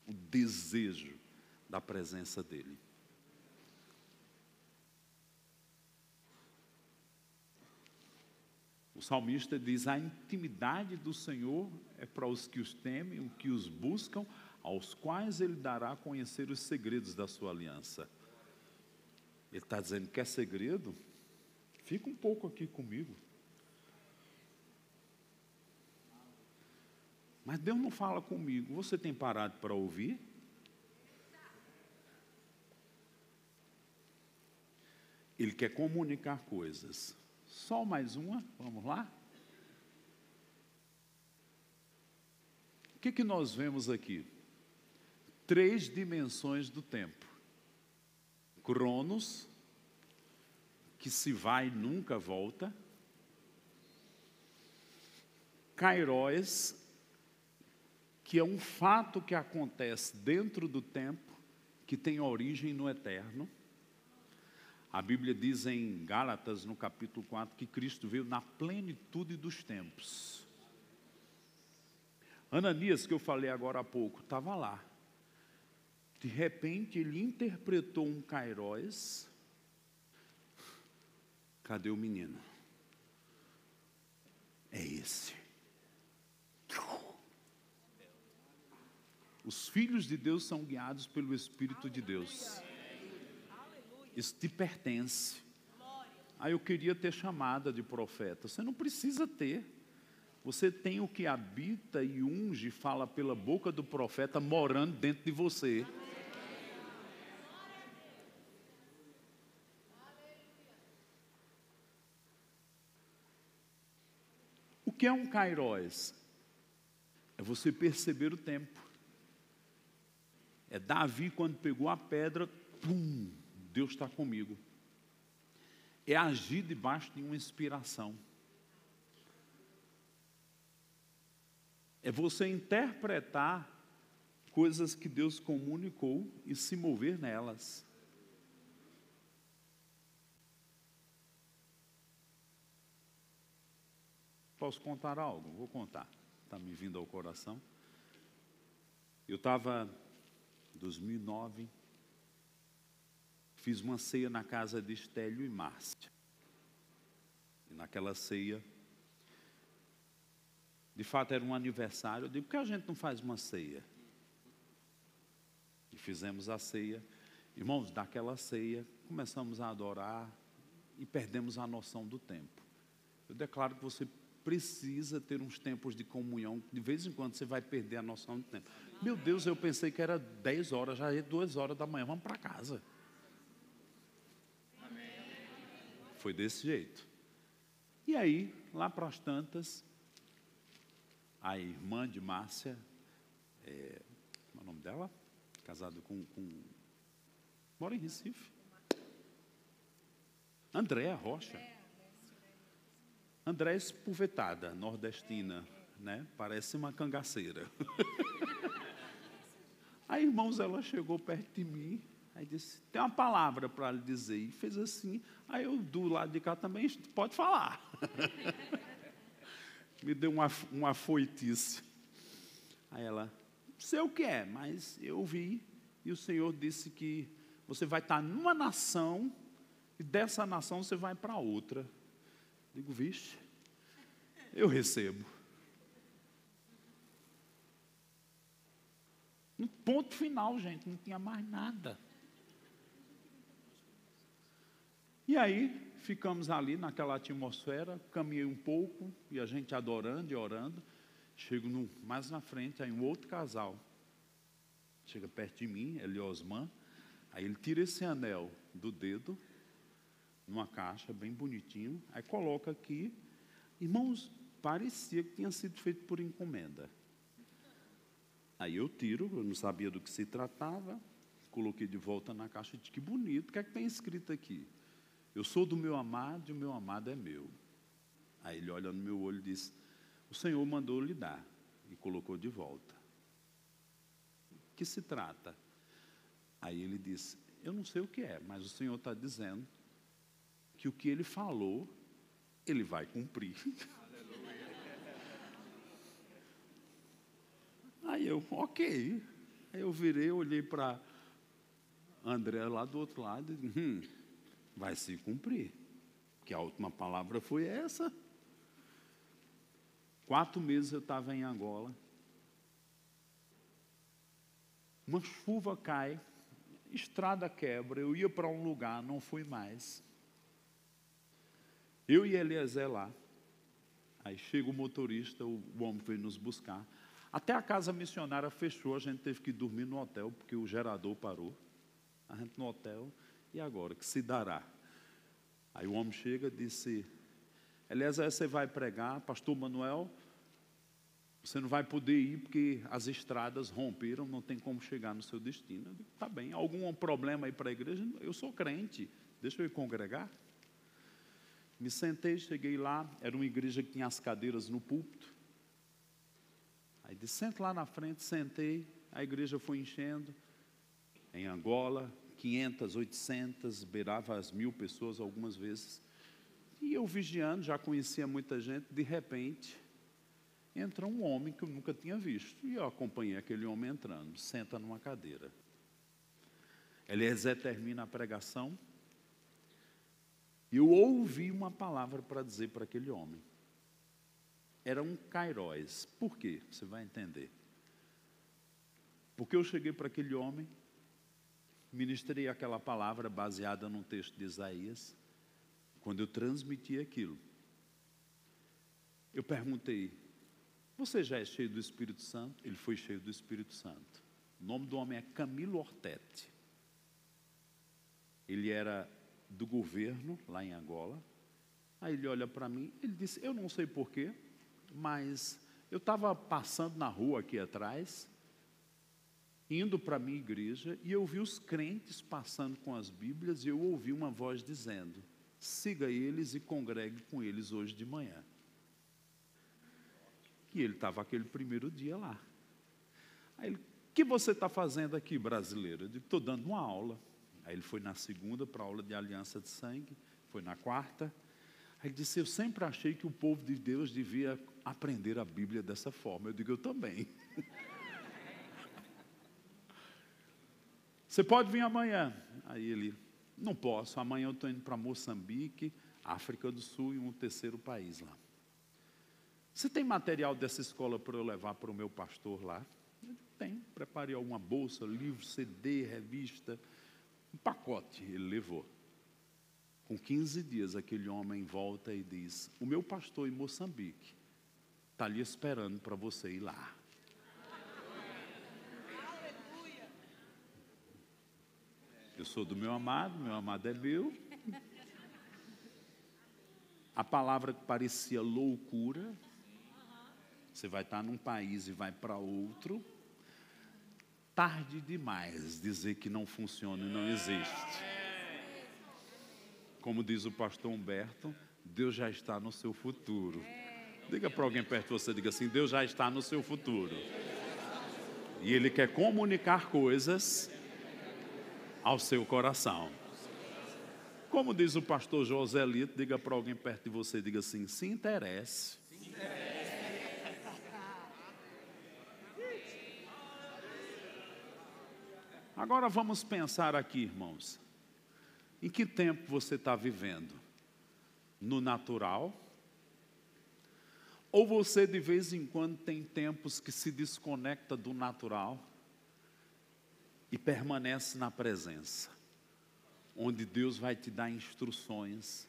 O desejo da presença dEle. O salmista diz, a intimidade do Senhor é para os que os temem, os que os buscam, aos quais Ele dará a conhecer os segredos da sua aliança. Ele está dizendo, quer segredo? Fica um pouco aqui comigo. Mas Deus não fala comigo. Você tem parado para ouvir? Ele quer comunicar coisas. Só mais uma, vamos lá? O que nós vemos aqui? 3 dimensões do tempo. Cronos, que se vai e nunca volta. Kairos, que é um fato que acontece dentro do tempo, que tem origem no eterno. A Bíblia diz em Gálatas, no capítulo 4, que Cristo veio na plenitude dos tempos. Ananias, que eu falei agora há pouco, estava lá. De repente, ele interpretou um kairos. Cadê o menino? É esse. Os filhos de Deus são guiados pelo Espírito de Deus. Isso te pertence. Aí eu queria ter chamada de profeta. Você não precisa ter. Você tem o que habita e unge, fala pela boca do profeta, morando dentro de você. O que é um kairos? É você perceber o tempo. É Davi, quando pegou a pedra, pum, Deus está comigo. É agir debaixo de uma inspiração. É você interpretar coisas que Deus comunicou e se mover nelas. Posso contar algo? Vou contar. Está me vindo ao coração. Eu estava em 2009, fiz uma ceia na casa de Estélio e Márcia. E naquela ceia, de fato era um aniversário, eu digo, por que a gente não faz uma ceia? E fizemos a ceia. Irmãos, daquela ceia, começamos a adorar, e perdemos a noção do tempo. Eu declaro que você precisa ter uns tempos de comunhão. De vez em quando você vai perder a noção do tempo. Meu Deus, eu pensei que era 10 horas, já é 2 horas da manhã, vamos para casa. Foi desse jeito. E aí, lá para as tantas, a irmã de Márcia, como é o nome dela? Casada com mora em Recife. Andréa Rocha. Andréa espuvetada, nordestina, né? Parece uma cangaceira. Aí, irmãos, ela chegou perto de mim, aí disse, tem uma palavra para lhe dizer. E fez assim, aí eu do lado de cá também, pode falar. Me deu uma afoitice. Aí ela, não sei o que é, mas eu vi, e o Senhor disse que você vai estar numa nação, e dessa nação você vai para outra. Digo, vixe, eu recebo. No ponto final, gente, não tinha mais nada. E aí, ficamos ali naquela atmosfera, caminhei um pouco, e a gente adorando e orando. Chego mais na frente, aí um outro casal chega perto de mim, Eliosman, aí ele tira esse anel do dedo, numa caixa bem bonitinho, aí coloca aqui. Irmãos, parecia que tinha sido feito por encomenda. Aí eu tiro, eu não sabia do que se tratava, coloquei de volta na caixa e disse, que bonito, o que é que tem escrito aqui? Eu sou do meu amado e o meu amado é meu. Aí ele olha no meu olho e diz, o Senhor mandou lhe dar, e colocou de volta. O que se trata? Aí ele disse, eu não sei o que é, mas o Senhor está dizendo que o que ele falou, ele vai cumprir. Aí eu, ok. Aí eu virei, olhei para André lá do outro lado e disse, vai se cumprir. Porque a última palavra foi essa. 4 meses eu estava em Angola. Uma chuva cai, estrada quebra, eu ia para um lugar, não fui mais. Eu e Eliezer lá. Aí chega o motorista, o homem veio nos buscar. Até a casa missionária fechou, a gente teve que dormir no hotel, porque o gerador parou. A gente no hotel, e agora, que se dará? Aí o homem chega e disse, Eliezer, você vai pregar, pastor Manuel, você não vai poder ir porque as estradas romperam, não tem como chegar no seu destino. Eu digo, tá bem, algum problema aí para a igreja? Eu sou crente, deixa eu ir congregar. Me sentei, cheguei lá, era uma igreja que tinha as cadeiras no púlpito. Aí disse, senta lá na frente, sentei, a igreja foi enchendo. Em Angola, 500, 800, beirava as 1000 pessoas algumas vezes. E eu vigiando, já conhecia muita gente, de repente, entra um homem que eu nunca tinha visto. E eu acompanhei aquele homem entrando, senta numa cadeira. Eliezer termina a pregação. E eu ouvi uma palavra para dizer para aquele homem. Era um kairós. Por quê? Você vai entender. Porque eu cheguei para aquele homem, ministrei aquela palavra baseada num texto de Isaías. Quando eu transmiti aquilo, eu perguntei, você já é cheio do Espírito Santo? Ele foi cheio do Espírito Santo. O nome do homem é Camilo Ortetti. Ele era do governo, lá em Angola. Aí ele olha para mim, ele disse, eu não sei porquê, mas eu estava passando na rua aqui atrás, indo para a minha igreja, e eu vi os crentes passando com as Bíblias, e eu ouvi uma voz dizendo, siga eles e congregue com eles hoje de manhã. E ele estava aquele primeiro dia lá. Aí ele, o que você está fazendo aqui, brasileiro? Eu digo, estou dando uma aula. Aí ele foi na segunda para a aula de aliança de sangue, foi na quarta. Aí ele disse, eu sempre achei que o povo de Deus devia aprender a Bíblia dessa forma. Eu digo, eu também. Você pode vir amanhã? Aí ele, não posso, amanhã eu estou indo para Moçambique, África do Sul e um terceiro país lá. Você tem material dessa escola para eu levar para o meu pastor lá? Eu digo, tem, preparei alguma bolsa, livro, CD, revista, um pacote, ele levou. Com 15 dias, aquele homem volta e diz: o meu pastor em Moçambique está ali esperando para você ir lá. Eu sou do meu amado é meu. A palavra que parecia loucura, você vai estar num país e vai para outro. Tarde demais dizer que não funciona e não existe. Como diz o pastor Humberto, Deus já está no seu futuro. Diga para alguém perto de você, diga assim: Deus já está no seu futuro. E Ele quer comunicar coisas ao seu coração. Como diz o pastor Joselito, diga para alguém perto de você, diga assim: se interesse. Agora vamos pensar aqui, irmãos. Em que tempo você está vivendo? No natural? Ou você de vez em quando tem tempos que se desconecta do natural e permanece na presença, onde Deus vai te dar instruções,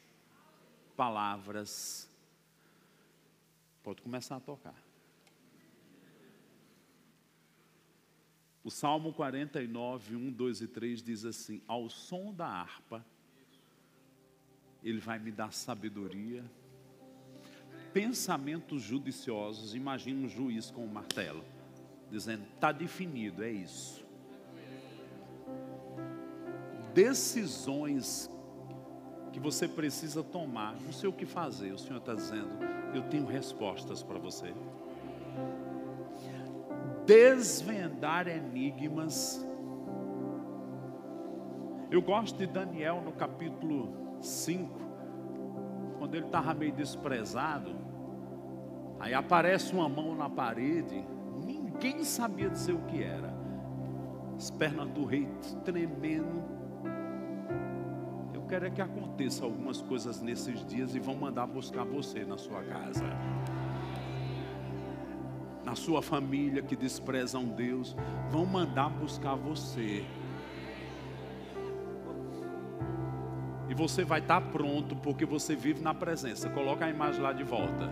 palavras. Pode começar a tocar. O Salmo 49, 1, 2 e 3 diz assim: ao som da harpa, Ele vai me dar sabedoria, pensamentos judiciosos. Imagina um juiz com um martelo, dizendo: está definido, é isso. Decisões que você precisa tomar, não sei o que fazer, o Senhor está dizendo: eu tenho respostas para você. Desvendar enigmas. Eu gosto de Daniel no capítulo 5, quando ele estava meio desprezado, aí aparece uma mão na parede, ninguém sabia dizer o que era, as pernas do rei tremendo. Eu quero é que aconteça algumas coisas nesses dias e vão mandar buscar você na sua casa, na sua família que desprezam Deus, vão mandar buscar você. E você vai estar pronto, porque você vive na presença. Coloca a imagem lá de volta.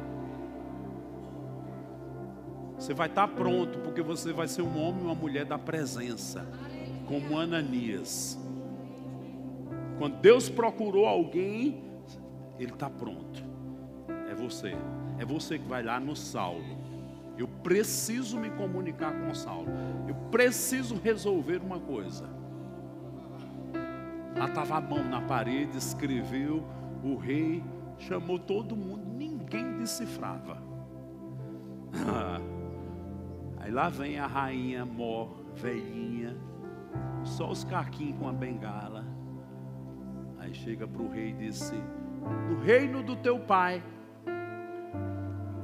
Você vai estar pronto, porque você vai ser um homem e uma mulher da presença, como Ananias. Quando Deus procurou alguém, Ele está pronto. É você. É você que vai lá no Saulo. Eu preciso me comunicar com o Saulo. Eu preciso resolver uma coisa. Lá estava a mão na parede, escreveu, o rei chamou todo mundo, ninguém decifrava. Aí lá vem a rainha mó, velhinha, só os caquinhos com a bengala. Aí chega para o rei e disse: no reino do teu pai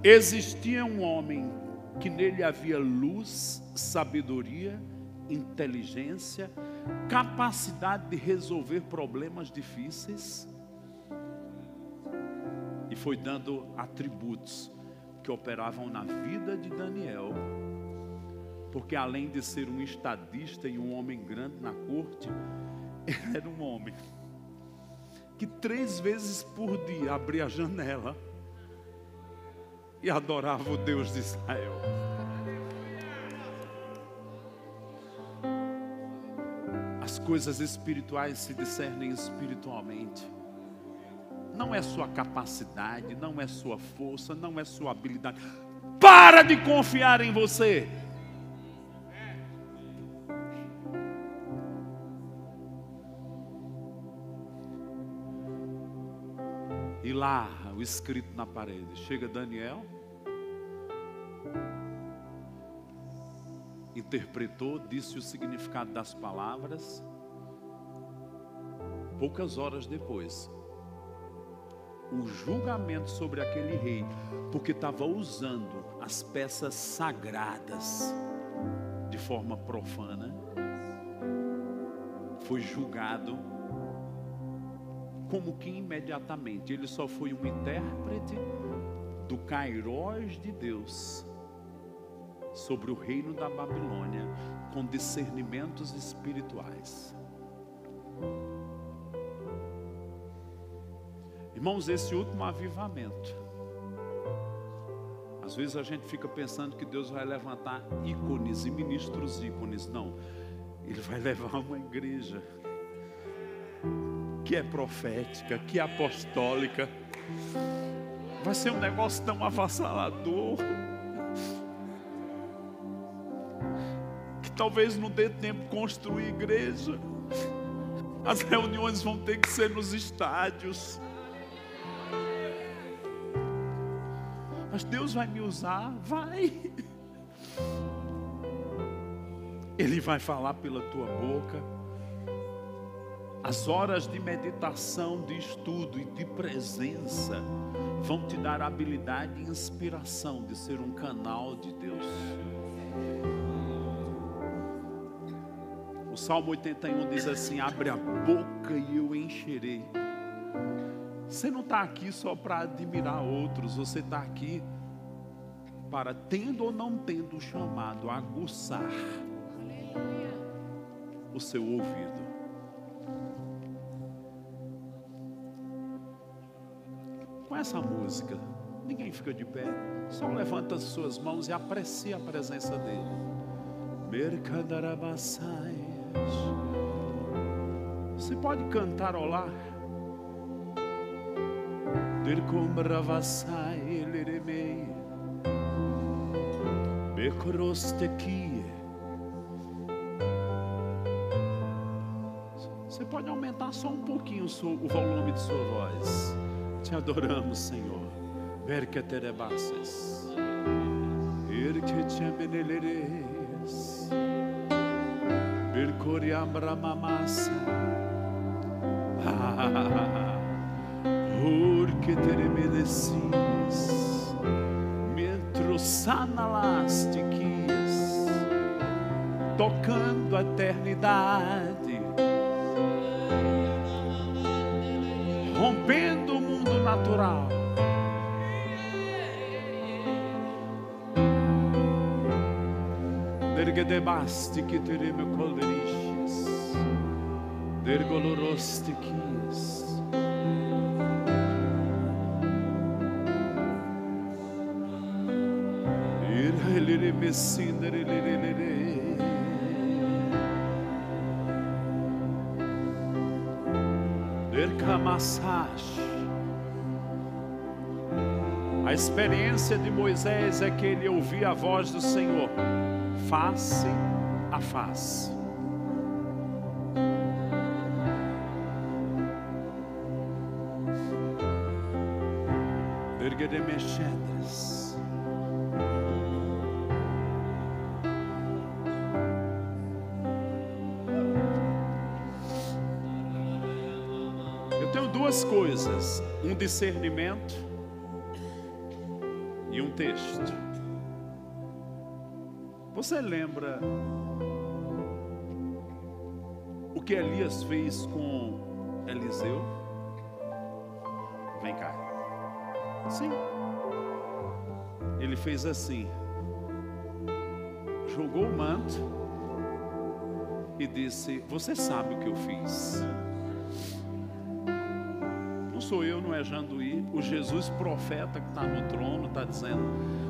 existia um homem que nele havia luz, sabedoria, inteligência, capacidade de resolver problemas difíceis. E foi dando atributos que operavam na vida de Daniel, porque além de ser um estadista e um homem grande na corte, ele era um homem que 3 vezes por dia abria a janela e adorava o Deus de Israel. As coisas espirituais se discernem espiritualmente. Não é sua capacidade, não é sua força, não é sua habilidade. Para de confiar em você. E lá, o escrito na parede, chega Daniel, interpretou, disse o significado das palavras. Poucas horas depois, o julgamento sobre aquele rei, porque estava usando as peças sagradas de forma profana, foi julgado como que imediatamente. Ele só foi um intérprete do Kairós de Deus sobre o reino da Babilônia, com discernimentos espirituais. Irmãos, esse último avivamento, às vezes a gente fica pensando que Deus vai levantar ícones e ministros ícones. Não, Ele vai levar uma igreja que é profética, que é apostólica. Vai ser um negócio tão avassalador que talvez não dê tempo de construir igreja. As reuniões vão ter que ser nos estádios. Mas Deus vai me usar? Vai. Ele vai falar pela tua boca. As horas de meditação, de estudo e de presença vão te dar a habilidade e inspiração de ser um canal de Deus. O Salmo 81 diz assim: abre a boca e eu encherei. Você não está aqui só para admirar outros, você está aqui para, tendo ou não tendo o chamado, aguçar o seu ouvido. Com essa música, ninguém fica de pé, só levanta as suas mãos e aprecia a presença dele. Você pode cantarolar. Você pode aumentar só um pouquinho o volume de sua voz. Te adoramos, Senhor. Verketerebases. Irketemeneleres. Birkoriambramamasa. Urketeremedecis. Mentrosanalastiquias. Tocando a eternidade. Rompendo o mundo natural. Dergedebasti que tereme coleriches. Dergolorostiquias. Irelere messinderelere. A experiência de Moisés é que ele ouvia a voz do Senhor face a face. Erguedemexedas. Duas coisas, um discernimento e um texto. Você lembra o que Elias fez com Eliseu? Vem cá. Sim. Ele fez assim. Jogou o manto e disse: você sabe o que eu fiz. Sou eu, não é Janduí. O Jesus profeta que está no trono está dizendo: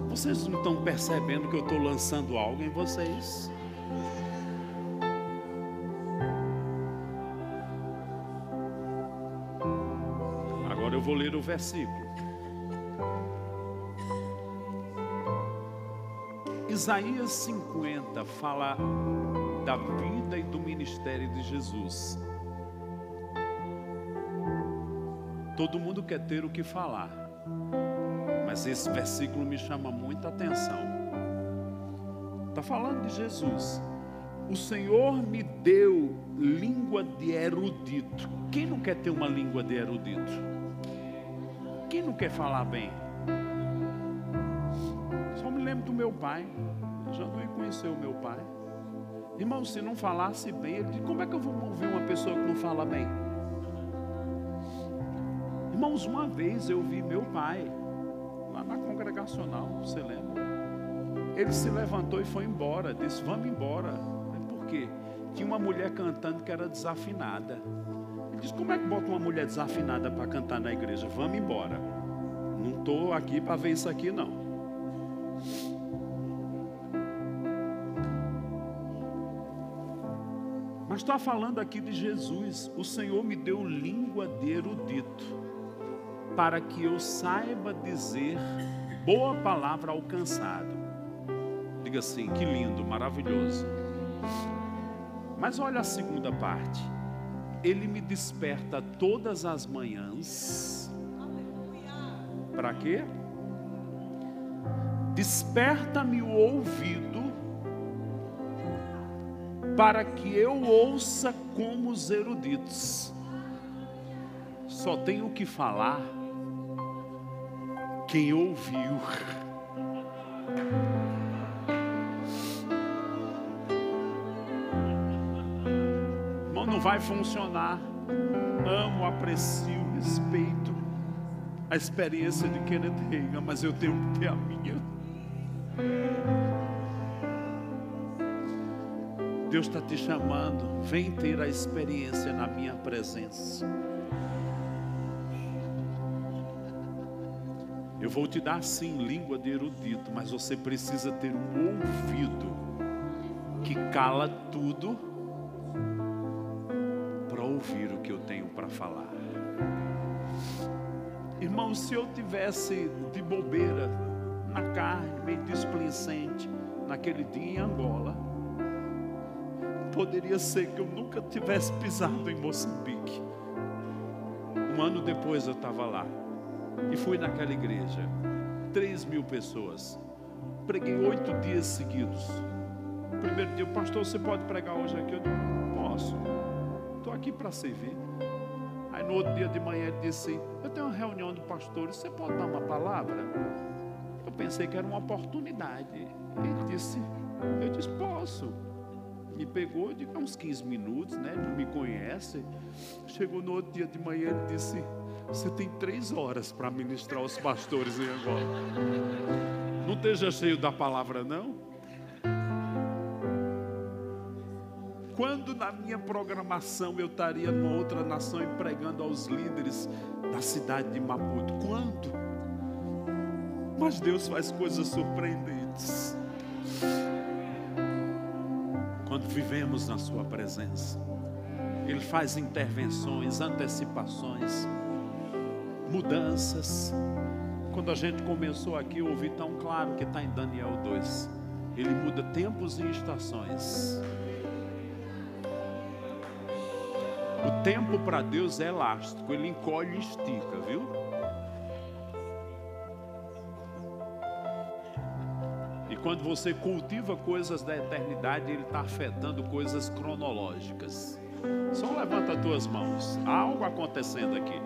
vocês não estão percebendo que eu estou lançando algo em vocês? Agora eu vou ler o versículo. Isaías 50 fala da vida e do ministério de Jesus. Todo mundo quer ter o que falar, mas esse versículo me chama muita atenção. Está falando de Jesus. O Senhor me deu língua de erudito. Quem não quer ter uma língua de erudito? Quem não quer falar bem? Só me lembro do meu pai. Eu já não conheceu o meu pai. Irmão, se não falasse bem, ele disse: como é que eu vou ouvir uma pessoa que não fala bem? Irmãos, uma vez eu vi meu pai lá na congregacional, você lembra? Ele se levantou e foi embora, disse: vamos embora. Por quê? Tinha uma mulher cantando que era desafinada. Diz, como é que bota uma mulher desafinada para cantar na igreja? Vamos embora. Não estou aqui para ver isso aqui, não. Mas está falando aqui de Jesus. O Senhor me deu língua de erudito, para que eu saiba dizer boa palavra ao cansado. Diga assim, que lindo, maravilhoso. Mas olha a segunda parte. Ele me desperta todas as manhãs. Para quê? Desperta-me o ouvido, para que eu ouça como os eruditos. Só tenho que falar quem ouviu. Irmão, não vai funcionar. Amo, aprecio, respeito a experiência de Kenneth Hagin, mas eu tenho que ter a minha. Deus está te chamando, vem ter a experiência na minha presença. Eu vou te dar sim língua de erudito, mas você precisa ter um ouvido que cala tudo para ouvir o que eu tenho para falar. Irmão, se eu tivesse de bobeira na carne, meio displicente, naquele dia em Angola, poderia ser que eu nunca tivesse pisado em Moçambique. Um ano depois eu estava lá e fui naquela igreja, 3.000 pessoas. Preguei 8 dias seguidos. Primeiro dia, pastor, você pode pregar hoje aqui? Eu disse, posso, estou aqui para servir. Aí no outro dia de manhã ele disse, eu tenho uma reunião de pastores, você pode dar uma palavra? Eu pensei que era uma oportunidade. Ele disse, eu disse, posso. Me pegou de uns 15 minutos, né? Ele me conhece. Chegou no outro dia de manhã, ele disse, você tem 3 horas para ministrar os pastores em Angola. Não esteja cheio da palavra, não. Quando na minha programação eu estaria numa outra nação e pregando aos líderes da cidade de Maputo? Quando? Mas Deus faz coisas surpreendentes quando vivemos na sua presença. Ele faz intervenções, antecipações, mudanças. Quando a gente começou aqui, eu ouvi tão claro que está em Daniel 2. Ele muda tempos e estações. O tempo para Deus é elástico, Ele encolhe e estica, viu? E quando você cultiva coisas da eternidade, Ele está afetando coisas cronológicas. Só levanta as tuas mãos, há algo acontecendo aqui.